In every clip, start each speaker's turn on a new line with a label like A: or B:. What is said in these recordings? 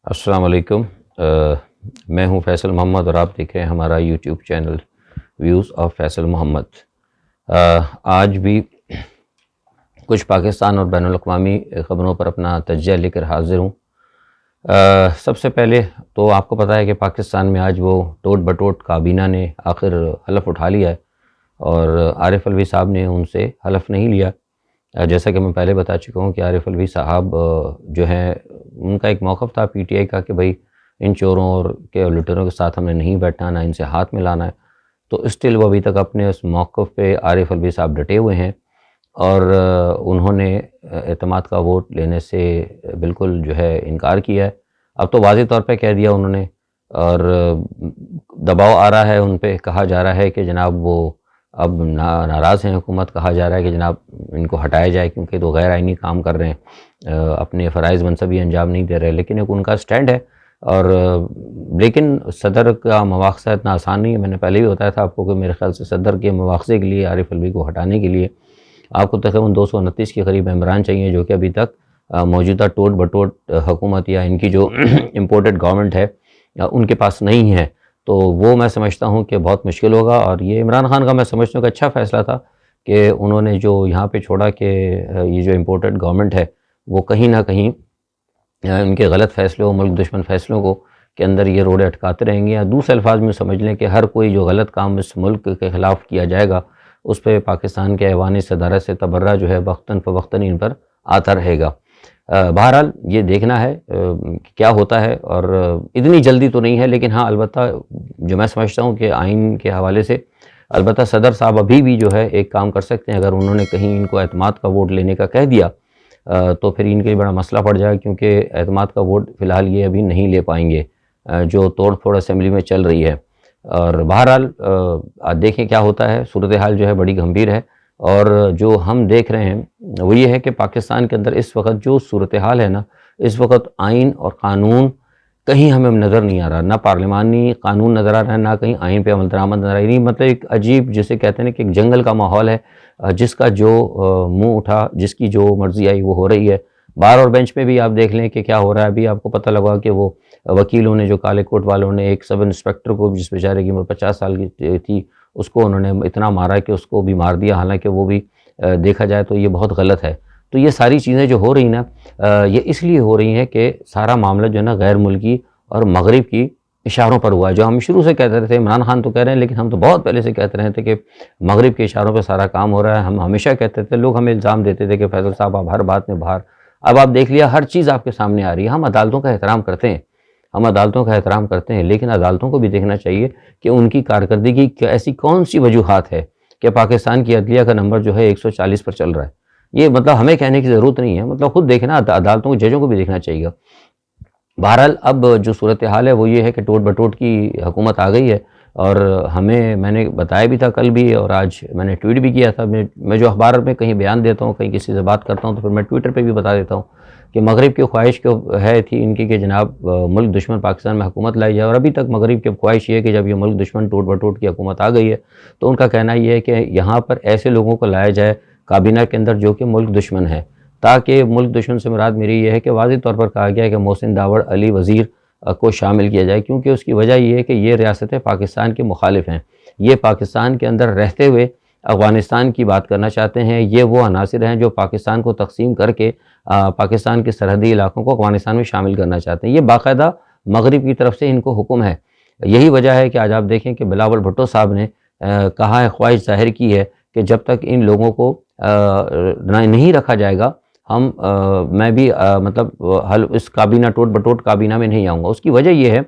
A: अस्सलाम वालेकुम। मैं हूं फैसल मोहम्मद और आप देख रहे हैं हमारा YouTube channel views of Faisal Mohammad. आज भी कुछ पाकिस्तान और बैनुल अक़वामी ख़बरों पर अपना तज्ज़िया लेकर हाज़िर हूँ। सबसे पहले तो आपको पता है कि पाकिस्तान में आज वो टोट बटोट काबीना ने आखिर हलफ़ उठा लिया है और आरिफ अलवी साहब ने उनसे हलफ़ नहीं लिया। जैसा कि मैं पहले बता चुका हूँ कि आरिफ अलवी साहब जो हैं उनका एक मौक़िफ़ था पीटीआई का कि भाई इन चोरों और के लुटेरों के साथ हमने नहीं बैठना, ना इनसे हाथ मिलाना है। तो स्टिल वो अभी तक अपने उस मौक़िफ़ पे आरिफ अलवी साहब डटे हुए हैं और उन्होंने एतमाद का वोट लेने से बिल्कुल जो है इनकार किया है। अब तो वाज़ेह तौर पे कह दिया उन्होंने और दबाव आ रहा है उन पे, कहा जा रहा है कि जनाब वो अब नाराज़ हैं हुकूमत, कहा जा रहा है कि जनाब इनको हटाया जाए क्योंकि तो गैर आइनी काम कर रहे हैं, अपने फ़राइज़ मनसबी अंजाम नहीं दे रहे। लेकिन एक उनका स्टैंड है और लेकिन सदर का मवाख़ज़ा इतना आसान नहीं है। मैंने पहले भी बताया था आपको कि मेरे ख़्याल से सदर के मवाख़ज़े के लिए आरिफ अलवी को हटाने के लिए आपको तकरीबन 229 के करीब मेंबरान चाहिए, जो कि अभी तक मौजूदा टोट बटोट हुकूमत या इनकी जो इम्पोर्टेड गवर्नमेंट है उनके पास नहीं है। तो वो मैं समझता हूँ कि बहुत मुश्किल होगा और ये इमरान खान का मैं समझता हूँ कि अच्छा फ़ैसला था कि उन्होंने जो यहाँ पे छोड़ा कि ये जो इम्पोर्टेड गवर्नमेंट है वो कहीं ना कहीं इनके गलत फ़ैसलों, मुल्क दुश्मन फ़ैसलों को के अंदर ये रोड़े अटकाते रहेंगे। या दूसरे अल्फाज में समझ लें कि हर कोई जो गलत काम इस मुल्क के ख़िलाफ़ किया जाएगा उस पर पाकिस्तान के ऐवान सदारत से तबर्रा जो है वक्तन फ़वक्तन इन पर आता रहेगा। बहरहाल ये देखना है कि क्या होता है और इतनी जल्दी तो नहीं है, लेकिन हाँ अलबत्ता जो मैं समझता हूँ कि आइन के हवाले से अलबत्ता सदर साहब अभी भी जो है एक काम कर सकते हैं। अगर उन्होंने कहीं इनको एतमाद का वोट लेने का कह दिया तो फिर इनके लिए बड़ा मसला पड़ जाएगा, क्योंकि एतमाद का वोट फ़िलहाल ये अभी नहीं ले पाएंगे जो तोड़ फोड़ असम्बली में चल रही है। और बहरहाल देखें क्या होता है। सूरत हाल जो है बड़ी गंभीर है और जो हम देख रहे हैं वो ये है कि पाकिस्तान के अंदर इस वक्त जो सूरत हाल है ना, इस वक्त आइन और क़ानून कहीं हमें नज़र नहीं आ रहा, ना पार्लिमानी कानून नज़र आ रहा है, ना कहीं आइन पे अमल दरामद नज़र आ रही। मतलब एक अजीब, जिसे कहते हैं ना कि एक जंगल का माहौल है, जिसका जो मुँह उठा, जिसकी जो मर्ज़ी आई वो हो रही है। बार और बेंच में भी आप देख लें कि क्या हो रहा है। अभी आपको पता लगा कि वो वकीलों ने, जो काले कोट वालों ने एक सब इंस्पेक्टर को, जिस बेचारे की उम्र 50 साल की थी, उसको उन्होंने इतना मारा कि उसको भी मार दिया। हालांकि वो भी देखा जाए तो ये बहुत गलत है। तो ये सारी चीज़ें जो हो रही ना, ये इसलिए हो रही हैं कि सारा मामला जो है ना गैर मुल्की और मगरिब की इशारों पर हुआ है। जो हम शुरू से कहते रहे थे, इमरान खान तो कह रहे हैं, लेकिन हम तो बहुत पहले से कहते रहे थे कि मगरिब के इशारों पर सारा काम हो रहा है। हम हमेशा कहते थे, लोग हमें इल्ज़ाम देते थे कि फैसल साहब आप हर बात में बाहर। अब आप देख लिया, हर चीज़ आपके सामने आ रही है। हम अदालतों का एहतराम करते हैं, हम अदालतों का एहतराम करते हैं, लेकिन अदालतों को भी देखना चाहिए कि उनकी कारकर्दगी की ऐसी कौन सी वजूहात है कि पाकिस्तान की अदलिया का नंबर जो है 140 पर चल रहा है। ये मतलब हमें कहने की ज़रूरत नहीं है, मतलब खुद देखना, अदालतों को, जजों को भी देखना चाहिए। बहरहाल अब जो सूरत हाल है वो ये है कि टोट बटोट की हुकूमत आ गई है और मैंने बताया भी था कल भी और आज मैंने ट्वीट भी किया था। मैं जो अखबार में कहीं बयान देता हूँ, कहीं किसी से बात करता हूँ, तो फिर मैं ट्विटर पे भी बता देता हूँ कि मगरिब की ख्वाहिश क्यों है थी इनकी कि जनाब मुल्क दुश्मन पाकिस्तान में हुकूमत लाई जाए। और अभी तक मगरिब की ख्वाहिश ये है कि जब ये मुल्क दुश्मन टोट बटोट की हुकूमत आ गई है तो उनका कहना ये है कि यहाँ पर ऐसे लोगों को लाया जाए काबीना के अंदर जो कि मुल्क दुश्मन है, ताकि मुल्क दुश्मन से मुराद मेरी ये है कि वाज़ेह तौर पर कहा गया है कि मोहसिन दावड़ अली वज़ीर को शामिल किया जाए, क्योंकि उसकी वजह ये है कि ये रियासतें पाकिस्तान के मुखालिफ हैं। ये पाकिस्तान के अंदर रहते हुए अफ़गानिस्तान की बात करना चाहते हैं। ये वो अनासिर हैं जो पाकिस्तान को तकसीम करके पाकिस्तान के सरहदी इलाकों को अफ़गानिस्तान में शामिल करना चाहते हैं। ये बाकायदा मगरिब की तरफ से इनको हुक्म है। यही वजह है कि आज आप देखें कि बिलावल भुट्टो साहब ने कहा है, ख्वाहिश ज़ाहिर की है कि जब तक इन लोगों को नहीं रखा जाएगा मैं भी मतलब हल इस काबीना, टोट बटोट काबीना में नहीं आऊँगा। उसकी वजह यह है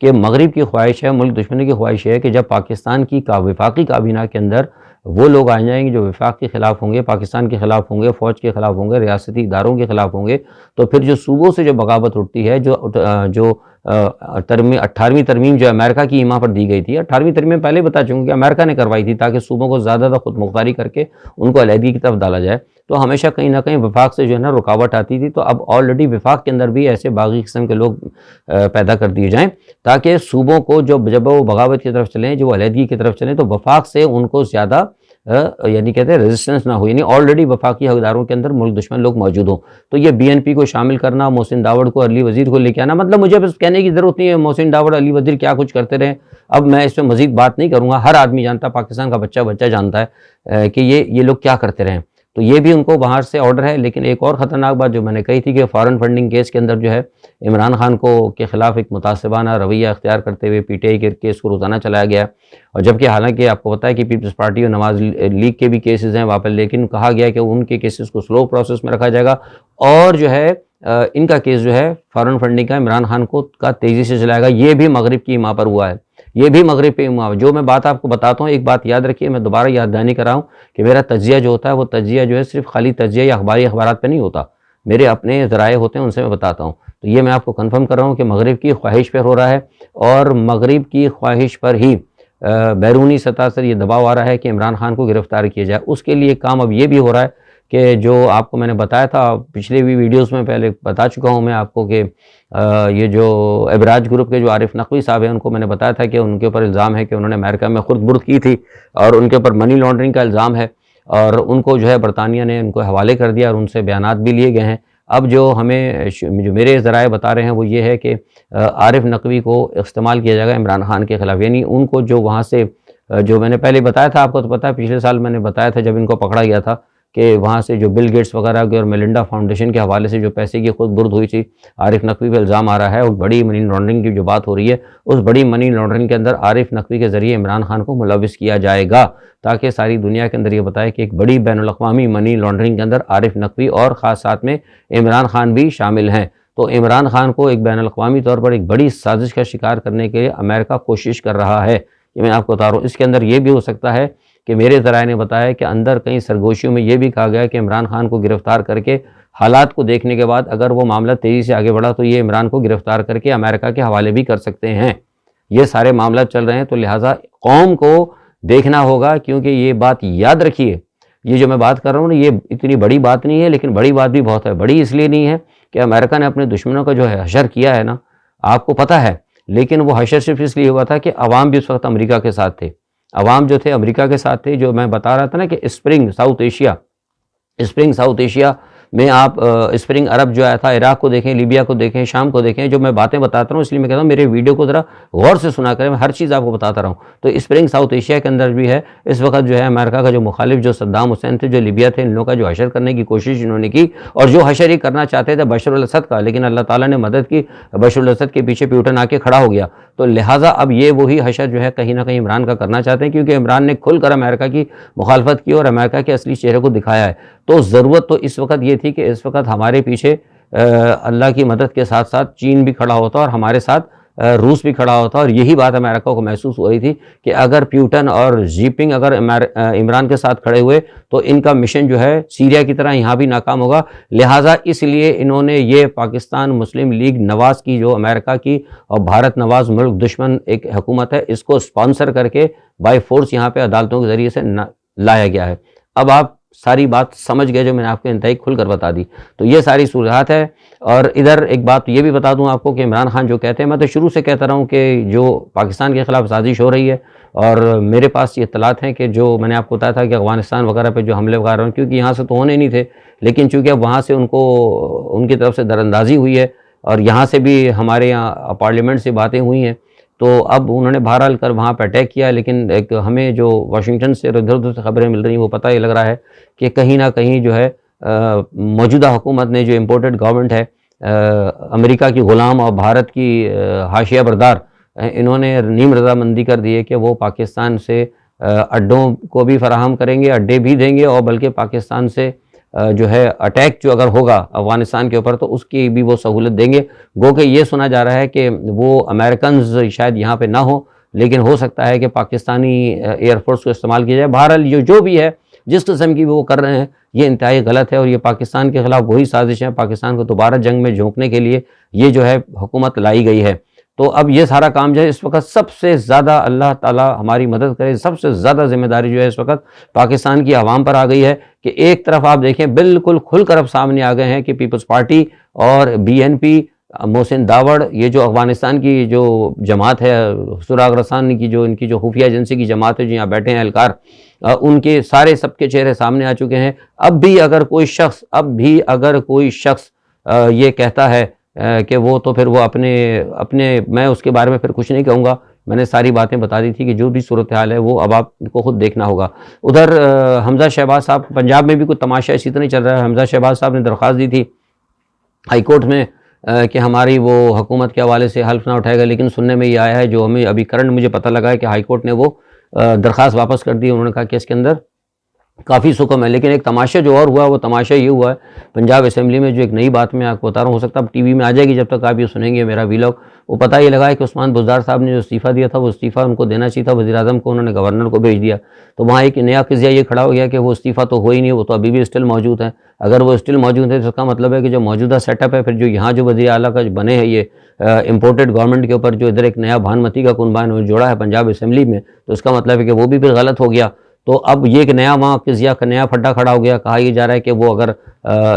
A: कि मगरिब की ख्वाहिश है, मुल्क दुश्मनी की ख्वाहिश है कि जब पाकिस्तान की वफाकी काबीना के अंदर वो लोग आ जाएंगे जो वफाक के ख़िलाफ़ होंगे, पाकिस्तान के ख़िलाफ़ होंगे, फ़ौज के ख़िलाफ़ होंगे, रियासती इदारों के ख़िलाफ़ होंगे, तो फिर जो सूबों से जो बगावत उठती है, जो 18वीं तरमीम जो अमेरिका की ईमा पर दी गई थी, 18वीं तरमीम पहले बता चुका कि अमेरिका ने करवाई थी ताकि सूबों को ज़्यादा खुद मुख्तारी करके उनको अलहदगी की तरफ डाला जाए। तो हमेशा कहीं ना कहीं वफाक से जो है ना रुकावट आती थी। तो अब ऑलरेडी वफाक के अंदर भी ऐसे बागी किस्म के लोग पैदा कर दिए जाएँ ताकि सूबों को जब वो बगावत की तरफ चलें, जो अलहदगी की तरफ चलें, तो वफाक से उनको ज़्यादा यानी कहते हैं रेजिस्टेंस ना हो, यानी ऑलरेडी वफाकी हकदारों के अंदर मुल्क दुश्मन लोग मौजूद हों। तो ये BNP को शामिल करना, मोहसिन दावड़ को, अली वज़ीर को लेके आना, मतलब मुझे बस कहने की ज़रूरत नहीं है मोहसिन दावड़, अली वज़ीर क्या कुछ करते रहे। अब मैं इस पर मज़ीद बात नहीं करूँगा, हर आदमी जानता, पाकिस्तान का बच्चा बच्चा जानता है कि ये लोग क्या करते रहे। तो ये भी उनको बाहर से ऑर्डर है। लेकिन एक और ख़तरनाक बात जो मैंने कही थी कि फ़ॉरेन फंडिंग केस के अंदर जो है इमरान खान को के ख़िलाफ़ एक मुतासिबाना रवैया अख्तियार करते हुए PTI के केस को रोज़ाना चलाया गया। और जबकि हालांकि आपको पता है कि पीपल्स पार्टी और नवाज़ लीग के भी केसेस हैं वहाँ पर, लेकिन कहा गया कि उनके केसेस को स्लो प्रोसेस में रखा जाएगा और जो है इनका केस जो है फ़ॉरेन फंडिंग का इमरान खान को का तेज़ी से चलाएगा। ये भी मगरिब की हिमा पर हुआ है, ये भी मगरिब पे हुआ। जो मैं बात आपको बताता हूँ, एक बात याद रखिए, मैं दोबारा याद दहानी कर रहा हूँ कि मेरा तज्जिया जो होता है वो तज्जिया जो है सिर्फ खाली तज्जिया या अखबारात पे नहीं होता, मेरे अपने ज़राए होते हैं, उनसे मैं बताता हूँ। तो ये मैं आपको कन्फर्म कर रहा हूँ कि मगरिब की ख्वाहिश पर हो रहा है और मगरिब की ख्वाहिश पर ही बैरूनी सतह से ये दबाव आ रहा है कि इमरान खान को गिरफ़्तार किया जाए। उसके लिए काम अब ये भी हो रहा है कि जो आपको मैंने बताया था पिछले भी वीडियोस में, पहले बता चुका हूँ मैं आपको कि ये जो एबराज ग्रुप के जो आरिफ नकवी साहब हैं, उनको मैंने बताया था कि उनके ऊपर इल्ज़ाम है कि उन्होंने अमेरिका में खुर्द-बुर्द की थी और उनके ऊपर मनी लॉन्ड्रिंग का इल्ज़ाम है और उनको जो है बरतानिया ने उनको हवाले कर दिया और उनसे बयानात भी लिए गए हैं। अब जो हमें जो मेरे ज़राए बता रहे हैं वो ये है कि आरिफ नकवी को इस्तेमाल किया जाएगा इमरान खान के ख़िलाफ़, यानी उनको जो वहाँ से जो मैंने पहले बताया था, आपको तो पता है पिछले साल मैंने बताया था जब इनको पकड़ा गया था कि वहाँ से जो बिल गेट्स वगैरह के और मेलिंडा फाउंडेशन के हवाले से जो पैसे की खुर्द-बुर्द हुई थी, आरिफ नकवी पे इल्ज़ाम आ रहा है और बड़ी मनी लॉन्ड्रिंग की जो बात हो रही है, उस बड़ी मनी लॉन्ड्रिंग के अंदर आरिफ नकवी के ज़रिए इमरान खान को मुलव्विस किया जाएगा ताकि सारी दुनिया के अंदर ये बताए कि एक बड़ी बैनुल-अक़वामी मनी लॉन्ड्रिंग के अंदर आरिफ नकवी और ख़ास साथ में इमरान खान भी शामिल हैं। तो इमरान खान को एक बैनुल-अक़वामी तौर पर एक बड़ी साजिश का शिकार करने के लिए अमेरिका कोशिश कर रहा है, ये मैं आपको बता रहा हूँ। इसके अंदर ये भी हो सकता है कि मेरे ज़राए ने बताया कि अंदर कई सरगोशियों में ये भी कहा गया कि इमरान खान को गिरफ़्तार करके हालात को देखने के बाद अगर वो मामला तेज़ी से आगे बढ़ा तो ये इमरान को गिरफ़्तार करके अमेरिका के हवाले भी कर सकते हैं। ये सारे मामला चल रहे हैं, तो लिहाजा कौम को देखना होगा, क्योंकि ये बात याद रखिए, ये जो मैं बात कर रहा हूँ ना, ये इतनी बड़ी बात नहीं है, लेकिन बड़ी बात भी बहुत है। बड़ी इसलिए नहीं है कि अमेरिका ने अपने दुश्मनों का जो है हशर किया है ना, आपको पता है, लेकिन वो हशर सिर्फ इसलिए हुआ था कि अवाम भी उस वक्त अमेरिका के साथ थे। अवाम जो थे अमेरिका के साथ थे। जो मैं बता रहा था ना कि स्प्रिंग साउथ एशिया में आप स्प्रिंग अरब जो आया था, इराक़ को देखें, लीबिया को देखें, शाम को देखें। जो मैं बातें बताता हूँ इसलिए मैं कहता हूँ मेरे वीडियो को ज़रा गौर से सुना करें, मैं हर चीज़ आपको बताता रहा हूँ। तो स्प्रिंग साउथ एशिया के अंदर भी है। इस वक्त जो है अमेरिका का जो मुखालिफ जो सद्दाम हुसैन थे, जो लीबिया थे, इन लोगों का जो हशर करने की कोशिश इन्होंने की और जो हशर ही करना चाहते थे बशर अल असद का, लेकिन अल्लाह ताला ने मदद की, बशर अल असद के पीछे प्यूटन आके खड़ा हो गया। तो लिहाजा अब ये वही हशर जो है कहीं ना कहीं इमरान का करना चाहते हैं, क्योंकि इमरान ने खुलकर अमेरिका की मुखालफत की और अमेरिका के असली चेहरे को दिखाया है। तो ज़रूरत तो इस वक्त ये थी कि इस वक्त हमारे पीछे अल्लाह की मदद के साथ साथ चीन भी खड़ा होता और हमारे साथ रूस भी खड़ा होता, और यही बात अमेरिका को महसूस हो रही थी कि अगर प्यूटन और जीपिंग अगर इमरान के साथ खड़े हुए तो इनका मिशन जो है सीरिया की तरह यहाँ भी नाकाम होगा। लिहाजा इसलिए इन्होंने ये पाकिस्तान मुस्लिम लीग नवाज़ की, जो अमेरिका की और भारत नवाज़ मुल्क दुश्मन एक हुकूमत है, इसको स्पॉन्सर करके बाय फोर्स यहाँ पे अदालतों के ज़रिए से लाया गया है। अब आप सारी बात समझ गए जो मैंने आपको इंतहाई खुलकर बता दी। तो ये सारी सूरत है। और इधर एक बात ये भी बता दूं आपको कि इमरान खान जो कहते हैं, मैं तो शुरू से कहता रहा हूँ कि जो पाकिस्तान के ख़िलाफ़ साजिश हो रही है, और मेरे पास ये इत्तलात हैं कि जो मैंने आपको बताया था कि अफ़गानिस्तान वगैरह पे जो हमले वगैरह, क्योंकि यहाँ से तो होने नहीं थे, लेकिन चूँकि अब वहाँ से उनको उनकी तरफ से दरअंदाज़ी हुई है और यहाँ से भी हमारे यहाँ पार्लियामेंट से बातें हुई हैं, तो अब उन्होंने बहरहाल कर वहाँ पर अटैक किया। लेकिन एक हमें जो वाशिंगटन से इधर उधर से खबरें मिल रही हैं वो पता ही लग रहा है कि कहीं ना कहीं जो है मौजूदा हुकूमत ने, जो इम्पोर्टेड गवर्नमेंट है, अमेरिका की ग़ुलाम और भारत की हाशिया बरदार, इन्होंने नीम रजामंदी कर दी है कि वो पाकिस्तान से अड्डों को भी फराहम करेंगे, अड्डे भी देंगे, और बल्कि पाकिस्तान से जो है अटैक जो अगर होगा अफ़गानिस्तान के ऊपर तो उसकी भी वो सहूलत देंगे। गो कि ये सुना जा रहा है कि वो अमेरिकन्स शायद यहाँ पे ना हो, लेकिन हो सकता है कि पाकिस्तानी एयरफोर्स को इस्तेमाल किया जाए। बहरहाल जो भी है, जिस किस्म की वो कर रहे हैं, ये इंतहाई गलत है और ये पाकिस्तान के ख़िलाफ़ वही साजिश है, पाकिस्तान को दोबारा जंग में झोंकने के लिए ये जो है हुकूमत लाई गई है। तो अब ये सारा काम जो है इस वक्त सबसे ज़्यादा, अल्लाह ताला हमारी मदद करे, सबसे ज़्यादा ज़िम्मेदारी जो है इस वक्त पाकिस्तान की आवाम पर आ गई है कि एक तरफ आप देखें बिल्कुल खुलकर अब सामने आ गए हैं कि पीपल्स पार्टी और BNP मोहसिन दावड़, ये जो अफगानिस्तान की जो जमात है, सुराग रसान की जो इनकी जो खुफिया एजेंसी की जमात है जो यहाँ बैठे हैं एहलकार, उनके सारे सबके चेहरे सामने आ चुके हैं। अब भी अगर कोई शख्स ये कहता है कि वो तो फिर वो अपने अपने मैं उसके बारे में फिर कुछ नहीं कहूँगा। मैंने सारी बातें बता दी थी कि जो भी सूरत हाल है वो अब आपको खुद देखना होगा। उधर हमजा शहबाज साहब, पंजाब में भी कुछ तमाशा इसी तरह चल रहा है। हमजा शहबाज साहब ने दरख्वास्त दी थी हाई कोर्ट में कि हमारी वो हुकूमत के हवाले से हल्फ ना उठाएगा, लेकिन सुनने में ये आया है, जो हमें अभी करंट मुझे पता लगा है कि हाई कोर्ट ने वो दरख्वास्त वापस कर दी। उन्होंने कहा कि इसके अंदर काफ़ी सुकम है। लेकिन एक तमाशा जो और हुआ, वो तमाशा ये हुआ है पंजाब असेंबली में, जो एक नई बात मैं आपको बता रहा हूँ, हो सकता है अब टीवी में आ जाएगी जब तक आप ये सुनेंगे मेरा वीलॉग। वो पता ये लगा है कि उस्मान बुज़दार साहब ने जो इस्तीफ़ा दिया था, वो इस्तीफ़ा उनको देना चाहिए था वज़ीर-ए-आज़म को, उन्होंने गवर्नर को भेज दिया। तो वहाँ एक नया क़िज़्ज़ा ये खड़ा हो गया कि वो इस्तीफ़ा तो हो ही नहीं, वो तो अभी भी स्टिल मौजूद है। अगर वो स्टिल मौजूद है तो इसका मतलब है कि जो मौजूदा सेटअप है, फिर जो यहाँ जो वज़ीर आला का जो बने हैं ये इम्पोर्टेड गवर्नमेंट के ऊपर जो इधर एक नया भानमती का कुनबा जोड़ा है पंजाब असेंबली में, तो इसका मतलब है कि वो भी फिर गलत हो गया। तो अब ये एक नया वहाँ क़िज़्ज़ा का नया फड्डा खड़ा हो गया। कहा यह जा रहा है कि वो अगर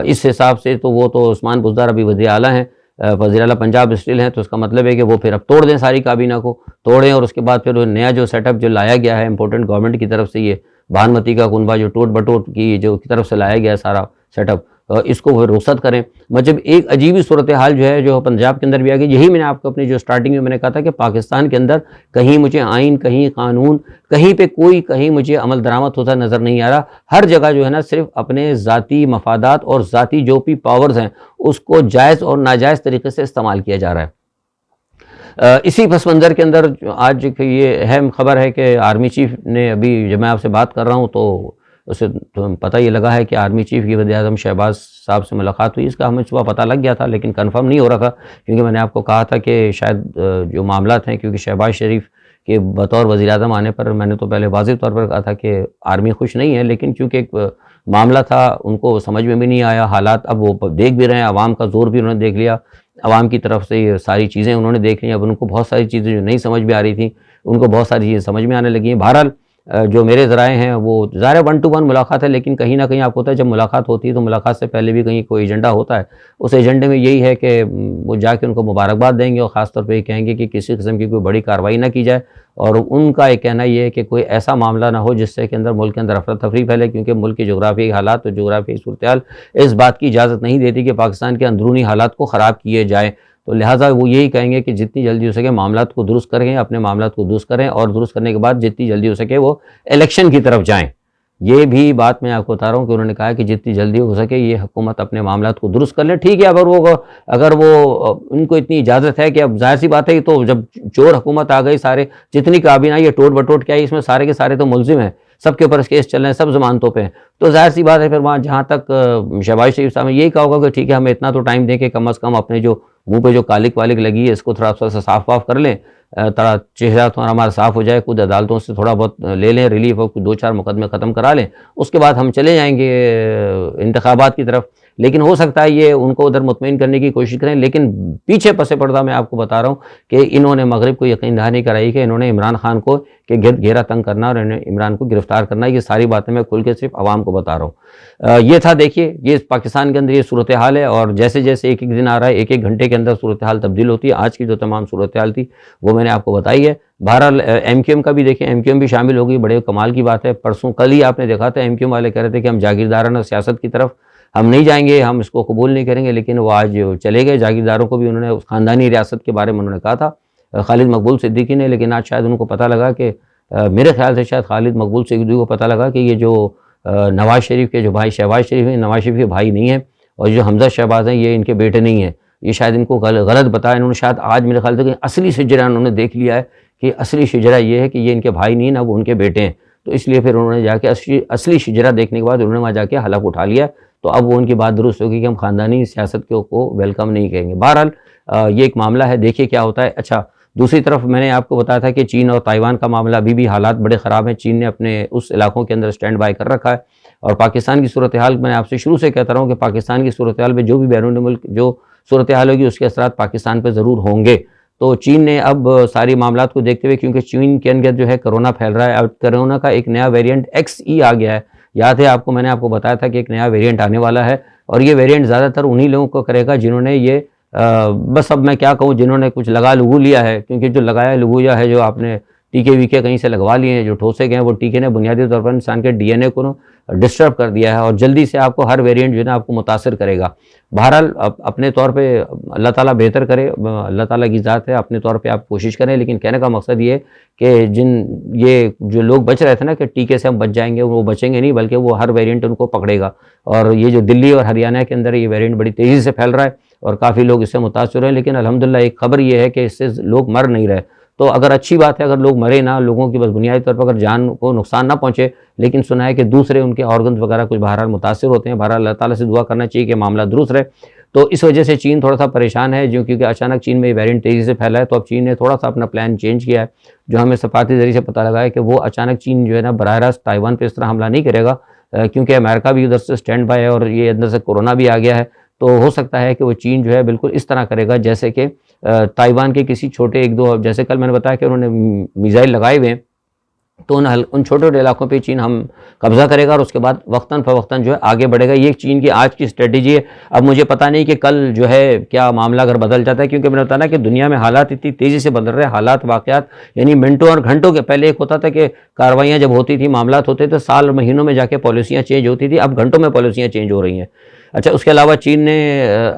A: इस हिसाब से, तो वो तो उस्मान बुज़दार अभी वज़ीर आला हैं, वज़ीर आला पंजाब स्टिल हैं, तो इसका मतलब है कि वो फिर अब तोड़ दें, सारी काबीना को तोड़ें, और उसके बाद फिर वो नया जो सेटअप जो लाया गया है इम्पोर्टेंट गवर्नमेंट की तरफ से, ये भानमती का कुनबा जो टूट बटोट की जो की तरफ से लाया गया है सारा सेटअप, इसको वो रुखसत करें। मतलब एक अजीब ही सूरत हाल जो है जो पंजाब के अंदर भी आ गई। यही मैंने आपको अपनी जो स्टार्टिंग में मैंने कहा था कि पाकिस्तान के अंदर कहीं मुझे आइन, कहीं कानून, कहीं पे कोई कहीं मुझे अमल दरामद होता नज़र नहीं आ रहा। हर जगह जो है ना सिर्फ अपने ज़ाती मफादात और ज़ाती जो भी पावर्स हैं उसको जायज़ और नाजायज़ तरीके से इस्तेमाल किया जा रहा है। इसी पस मंज़र के अंदर आज ये अहम खबर है कि आर्मी चीफ ने, अभी जब मैं आपसे बात कर रहा हूँ तो उसे तो पता ये लगा है कि आर्मी चीफ की वज़ीर-ए-आज़म शहबाज साहब से मुलाकात हुई। इसका हमें सुबह पता लग गया था, लेकिन कंफर्म नहीं हो रहा था, क्योंकि मैंने आपको कहा था कि शायद जो मामलात हैं, क्योंकि शहबाज शरीफ के बतौर वज़ीर-ए-आज़म आने पर मैंने तो पहले वाज़ेह तौर पर कहा था कि आर्मी खुश नहीं है, लेकिन चूँकि एक मामला था उनको समझ में भी नहीं आया हालात। अब वो देख भी रहे हैं, आवाम का ज़ोर भी उन्होंने देख लिया, आवाम की तरफ से ये सारी चीज़ें उन्होंने देख ली। अब उनको बहुत सारी चीज़ें जो नहीं समझ में आ रही थी, उनको बहुत सारी चीज़ें समझ में आने लगी हैं। बहरहाल जो मेरे ज़राए हैं वो ज़ाहिर है 1 to 1 मुलाकात है, लेकिन कहीं ना कहीं आपको होता है जब मुलाकात होती है तो मुलाकात से पहले भी कहीं कोई एजेंडा होता है। उस एजेंडे में यही है कि वो जाके उनको मुबारकबाद देंगे और ख़ास तौर पे ये कहेंगे कि किसी किस्म की कोई बड़ी कार्रवाई ना की जाए, और उनका एक कहना ये है कि कोई ऐसा मामला ना हो जिससे कि अंदर मुल्क के अंदर अफरा तफरी फैले, क्योंकि मुल्क के जोग्राफी हालात और जोग्राफी सूरत हाल इस बात की इजाज़त नहीं देती कि पाकिस्तान के अंदरूनी हालात को ख़राब किए जाए। तो लिहाजा वो यही कहेंगे कि जितनी जल्दी हो सके मामलात को दुरुस्त करें, अपने मामलात को दुरुस्त करें, और दुरुस्त करने के बाद जितनी जल्दी हो सके वो इलेक्शन की तरफ जाएँ। ये भी बात मैं आपको बता रहा हूँ कि उन्होंने कहा है कि जितनी जल्दी हो सके ये हुकूमत अपने मामलात को दुरुस्त कर ले। ठीक है, अगर वो उनको इतनी इजाज़त है कि अब ज़ाहिर सी बात है, तो जब चोर हुकूमत आ गई, सारे जितनी काबीना ये टोट बटोट के आई, इसमें सारे के सारे तो मुलजिम हैं, सबके ऊपर केस चल रहे हैं, सब ज़मानतों पे हैं, तो ज़ाहिर सी बात है फिर वहाँ जहाँ तक शहबाज शरीफ साहब ने यही कहा होगा कि ठीक है, हमें इतना तो टाइम दें कि कम अज़ कम अपने जो मुँह पे जो कालिक वालिक लगी है इसको थोड़ा सा साफ वाफ कर लें, थोड़ा चेहरा थोड़ा हमारा साफ़ हो जाए, खुद अदालतों से थोड़ा बहुत ले लें रिलीफ, और 2-4 मुकदमे ख़त्म करा लें, उसके बाद हम चले जाएंगे इंतखाबात की तरफ। लेकिन हो सकता है ये उनको उधर मुतमईन करने की कोशिश करें, लेकिन पीछे पसे पर्दा मैं आपको बता रहा हूँ कि इन्होंने मगरिब को यकीन दहानी कराई कि इन्होंने इमरान खान को के गिरद घेरा तंग करना और इन्हें इमरान को गिरफ्तार करना। ये सारी बातें मैं खुल के सिर्फ आवाम को बता रहा हूँ। ये था, देखिए ये पाकिस्तान के अंदर ये सूरत हाल है, और जैसे जैसे एक एक दिन आ रहा है, एक एक घंटे के अंदर सूरत हाल तब्दील होती है। आज की जो तमाम सूरत हाल थी वो मैंने आपको बताई है। बहरहाल MQM का भी देखें, MQM भी शामिल होगी, बड़े कमाल की बात है। परसों कल ही आपने देखा था MQM वाले कह रहे थे कि हम जागीरदाराना सियासत की तरफ हम नहीं जाएंगे, हम इसको कबूल नहीं करेंगे, लेकिन वो आज चले गए। जागीरदारों को भी उन्होंने उस ख़ानदानी रियासत के बारे में उन्होंने कहा था खालिद मकबूल सिद्दीकी ने, लेकिन आज शायद उनको पता लगा कि मेरे ख्याल से शायद खालिद मकबूल सिद्दीकी को पता लगा कि ये जो नवाज़ शरीफ के जो भाई शहबाज शरीफ हैं, नवाज़ शरीफ के भाई नहीं हैं, और जो हमजा शहबाज हैं ये इनके बेटे नहीं हैं। ये शायद इनको गलत बताया इन्होंने। शायद आज मेरे ख्याल से कि असली शिजरा उन्होंने देख लिया है कि असली शिजरा ये है कि ये इनके भाई नहीं है ना, वो उनके बेटे हैं। तो इसलिए फिर उन्होंने जाके असली शिजरा देखने के बाद उन्होंने वहाँ जाके हलफ उठा लिया। तो अब वो उनकी बात दुरुस्त होगी कि हम ख़ानदानी सियासत को वेलकम नहीं करेंगे। बहरहाल ये एक मामला है, देखिए क्या होता है। अच्छा, दूसरी तरफ मैंने आपको बताया था कि चीन और ताइवान का मामला अभी भी हालात बड़े ख़राब हैं। चीन ने अपने उस इलाकों के अंदर स्टैंड बाय कर रखा है, और पाकिस्तान की सूरत हाल मैंने आपसे शुरू से कहता रहा हूँ कि पाकिस्तान की सूरत हाल में जो भी बैरून मुल्क जो सूरत हाल होगी उसके असरात पाकिस्तान पर ज़रूर होंगे। तो चीन ने अब सारी मामलात को देखते हुए, क्योंकि चीन के अंदर जो है कोरोना फैल रहा है, अब कोरोना का एक नया वेरिएंट XE आ गया है। याद है आपको, मैंने आपको बताया था कि एक नया वेरिएंट आने वाला है, और ये वेरिएंट ज़्यादातर उन्हीं लोगों को करेगा जिन्होंने ये बस अब मैं क्या कहूँ, जिन्होंने कुछ लगा लुगू लिया है, क्योंकि जो लगाया लुगूया है, जो आपने टीके वीके कहीं से लगवा लिए हैं, जो ठोसे गए हैं, वो टीके ने बुनियादी तौर पर इंसान के डीएनए को डिस्टर्ब कर दिया है और जल्दी से आपको हर वेरिएंट जो है ना आपको मुतासर करेगा। बहरहाल अपने तौर पे अल्लाह ताला बेहतर करे, अल्लाह ताला की ज़ात है, अपने तौर पे आप कोशिश करें। लेकिन कहने का मकसद ये कि ये जो लोग बच रहे थे ना कि टीके से हम बच जाएंगे, वो बचेंगे नहीं, बल्कि वो हर वेरिएंट उनको पकड़ेगा। और ये जो दिल्ली और हरियाणा के अंदर ये वेरिएंट बड़ी तेज़ी से फैल रहा है और काफ़ी लोग इससे मुतासर हैं। लेकिन अल्हम्दुलिल्लाह एक खबर ये है कि इससे लोग मर नहीं रहे। तो अगर अच्छी बात है, अगर लोग मरे ना, लोगों की बस बुनियादी तौर पर अगर जान को नुकसान ना पहुँचे, लेकिन सुना है कि दूसरे उनके ऑर्गन्स वगैरह कुछ बहरहाल मुतासर होते हैं। बहरहाल अल्लाह ताला से दुआ करना चाहिए कि मामला दुरुस्त रहे। तो इस वजह से चीन थोड़ा सा परेशान है, जो क्योंकि अचानक चीन में ये वेरिएंट तेज़ी से फैला है। तो अब चीन ने थोड़ा सा अपना प्लान चेंज किया है, जो हमें सफारती ज़रिए से पता लगा है कि वो अचानक चीन जो है ना बराह रास्त ताइवान पर इस तरह हमला नहीं करेगा, क्योंकि अमेरिका भी उधर से स्टैंड बाय है और ये अंदर से कोरोना भी आ गया है। तो हो सकता है कि वो चीन जो है बिल्कुल इस तरह करेगा जैसे कि ताइवान के किसी छोटे एक दो, जैसे कल मैंने बताया कि उन्होंने मिसाइल लगाए हुए हैं, तो उन छोटे-छोटे इलाकों पे चीन हम कब्ज़ा करेगा और उसके बाद वक्तन फ़वक्तन जो है आगे बढ़ेगा। ये चीन की आज की स्ट्रैटेजी है। अब मुझे पता नहीं कि कल जो है क्या मामला अगर बदल जाता है, क्योंकि मैंने बताया ना कि दुनिया में हालात इतनी तेज़ी से बदल रहे हैं, हालात वाक़यात यानी मिनटों और घंटों के। पहले एक होता था कि कार्रवाइयाँ जब होती थी, मामलात होते थे, साल महीनों में जाके पॉलिसियाँ चेंज होती थी, अब घंटों में पॉलिसियाँ चेंज हो रही हैं। अच्छा, उसके अलावा चीन ने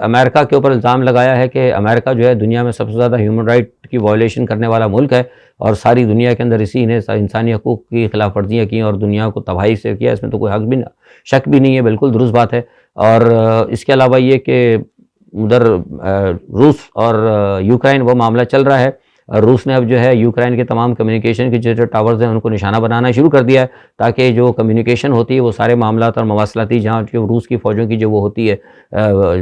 A: अमेरिका के ऊपर इल्ज़ाम लगाया है कि अमेरिका जो है दुनिया में सबसे ज़्यादा ह्यूमन राइट की वायलेशन करने वाला मुल्क है और सारी दुनिया के अंदर इसी ने इंसानी हकूक़ की खिलाफ वर्जियाँ की और दुनिया को तबाही से किया। इसमें तो कोई शक भी नहीं है, बिल्कुल दुरुस्त बात है। और इसके अलावा ये कि उधर रूस और यूक्रेन वो मामला चल रहा है। रूस ने अब जो है यूक्रेन के तमाम कम्युनिकेशन के जो टावर्स हैं उनको निशाना बनाना शुरू कर दिया है, ताकि जो कम्युनिकेशन होती है वो सारे मामलात और मवासलाती जहाँ जो रूस की फ़ौजों की जो वो होती है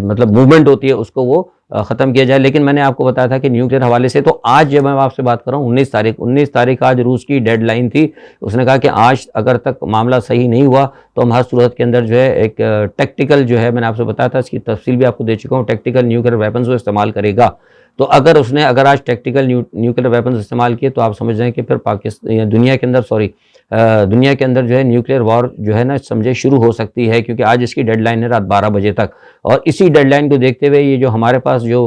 A: मतलब मूवमेंट होती है, उसको वो ख़त्म किया जाए। लेकिन मैंने आपको बताया था कि न्यूक्लियर हवाले से, तो आज जब मैं आपसे बात कर रहा हूँ 19 तारीख आज रूस की डेडलाइन थी। उसने कहा कि आज अगर तक मामला सही नहीं हुआ तो हम हर सूरत के अंदर जो है एक टेक्टिकल जो है, मैंने आपसे बताया था, इसकी तफसील भी आपको दे चुका हूँ, टेक्टिकल न्यूक्लियर वेपन्स वो इस्तेमाल करेगा। तो अगर आज टेक्टिकल न्यूक्लियर वेपन्स इस्तेमाल किए तो आप समझ जाएँ कि फिर दुनिया के अंदर जो है न्यूक्लियर वॉर जो है ना समझे शुरू हो सकती है, क्योंकि आज इसकी डेडलाइन है रात 12 बजे तक। और इसी डेडलाइन को देखते हुए ये जो हमारे पास जो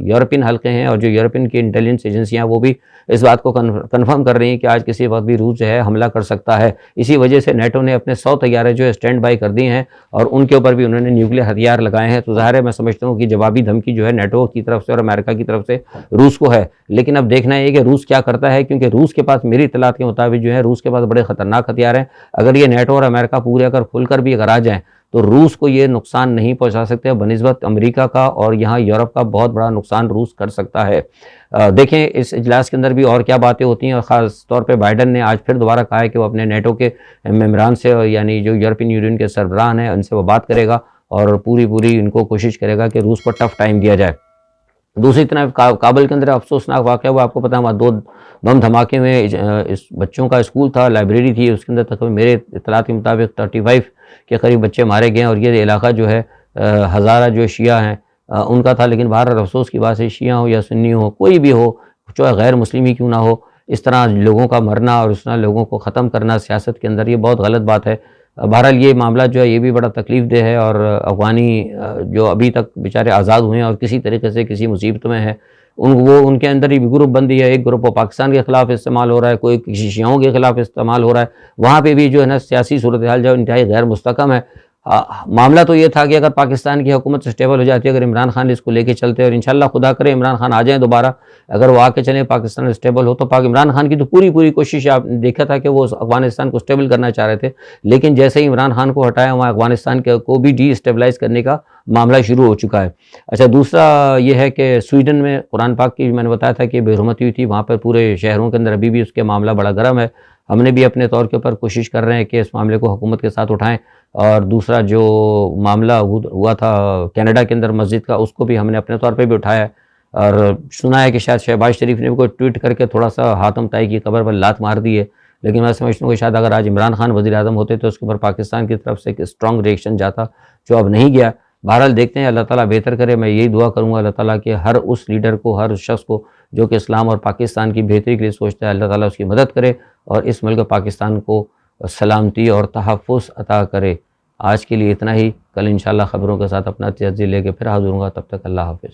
A: यूरोपियन हल्के हैं और जो यूरोपियन की इंटेलिजेंस एजेंसियाँ वो भी इस बात को कन्फर्म कर रही हैं कि आज किसी वक्त भी रूस जो है हमला कर सकता है। इसी वजह से नेटो ने अपने 100 तैयारे जो है स्टैंड बाई कर दिए हैं और उनके ऊपर भी उन्होंने न्यूक्लियर हथियार लगाए हैं। तो ज़ाहिर है, मैं समझता हूँ कि जवाबी धमकी जो है नेटो की तरफ से और अमेरिका की तरफ से रूस को है। लेकिन अब देखना है कि रूस क्या करता है, क्योंकि रूस के पास, मेरी इत्तलात के मुताबिक जो है, रूस के पास बड़े ख़तरनाक हथियार हैं। अगर ये नेटो और अमेरिका पूरे अगर खुलकर भी अगर आ जाएँ तो रूस को ये नुकसान नहीं पहुंचा सकते, बनिस्बत अमेरिका का, और यहाँ यूरोप का बहुत बड़ा नुकसान रूस कर सकता है। देखें इस इजलास के अंदर भी और क्या बातें होती हैं। और ख़ास तौर पे बाइडन ने आज फिर दोबारा कहा है कि वो अपने नेटो के मेम्बरान से, यानी जो यूरोपियन यूनियन के सरबराहान हैं, उनसे वो बात करेगा और पूरी इनको कोशिश करेगा कि रूस को टफ टाइम दिया जाए। दूसरी तरफ काबुल के अंदर अफसोसनाक वाक़या हुआ, आपको पता है, वहाँ 2 बम धमाके हुए। इस बच्चों का स्कूल था, लाइब्रेरी थी, उसके अंदर तकरीबन मेरे इत्तलात के मुताबिक 35 के करीब बच्चे मारे गए। और ये इलाका जो है हज़ारा जो शिया हैं उनका था। लेकिन बहरहाल अफसोस की बात है, शिया हो या सुन्नी हो, कोई भी हो, चाहे गैर मुस्लिम ही क्यों ना हो, इस तरह लोगों का मरना और इस तरह लोगों को ख़त्म करना सियासत के अंदर, ये बहुत गलत बात है। बहरहाल ये मामला जो है ये भी बड़ा तकलीफ़ देह है। और अफ़गानी जो अभी तक बेचारे आज़ाद हुए हैं और किसी तरीके से किसी मुसीबत में है, उनके अंदर ही ग्रुप बंदी है। एक ग्रुप वो पाकिस्तान के ख़िलाफ़ इस्तेमाल हो रहा है, कोई किसी शियाओं के ख़िलाफ़ इस्तेमाल हो रहा है। वहाँ पे भी जो है ना सियासी सूरत हाल जो इंतहाई गैर मुस्तकम है। मामला तो ये था कि अगर पाकिस्तान की हुकूमत स्टेबल हो जाती है, अगर इमरान खान इसको लेके चलते, और इंशाल्लाह खुदा करे इमरान खान आ जाएँ दोबारा, अगर वो आके चलें, पाकिस्तान स्टेबल हो, तो इमरान खान की तो पूरी कोशिश, आपने देखा था कि वो अफगानिस्तान को स्टेबल करना चाह रहे थे। लेकिन जैसे ही इमरान खान को हटाया, वहाँ अफगानिस्तान को भी डीस्टेबलाइज़ करने का मामला शुरू हो चुका है। अच्छा, दूसरा ये है कि स्वीडन में कुरान पाक की मैंने बताया था कि बेहुरमती हुई थी, वहाँ पर पूरे शहरों के अंदर अभी भी उसके मामला बड़ा गर्म है। हमने भी अपने तौर के ऊपर कोशिश कर रहे हैं कि इस मामले को हुकूमत के साथ उठाएं। और दूसरा जो मामला हुआ था कनाडा के अंदर मस्जिद का, उसको भी हमने अपने तौर पे भी उठाया है। और सुना है कि शायद शहबाज शरीफ ने भी कोई ट्वीट करके थोड़ा सा हातम ताई की कब्र पर लात मार दी है। लेकिन मैं समझता हूँ कि शायद अगर आज इमरान खान वज़ीर आज़म होते तो उसके ऊपर पाकिस्तान की तरफ से एक स्ट्रॉन्ग रिएक्शन जाता, जो अब नहीं गया। बहरहाल देखते हैं, अल्लाह ताला बेहतर करे। मैं यही दुआ करूँगा अल्लाह ताला कि हर उस लीडर को, हर उस शख्स को जो कि इस्लाम और पाकिस्तान की बेहतरी के लिए सोचता है, अल्लाह ताला उसकी मदद करे और इस मुल्क पाकिस्तान को सलामती और तहफ़्फ़ुज़ अता करे। आज के लिए इतना ही। कल इंशाअल्लाह ख़बरों के साथ अपना तजज़िया लेके फिर हाज़िर होऊंगा। तब तक अल्लाह हाफ़िज़।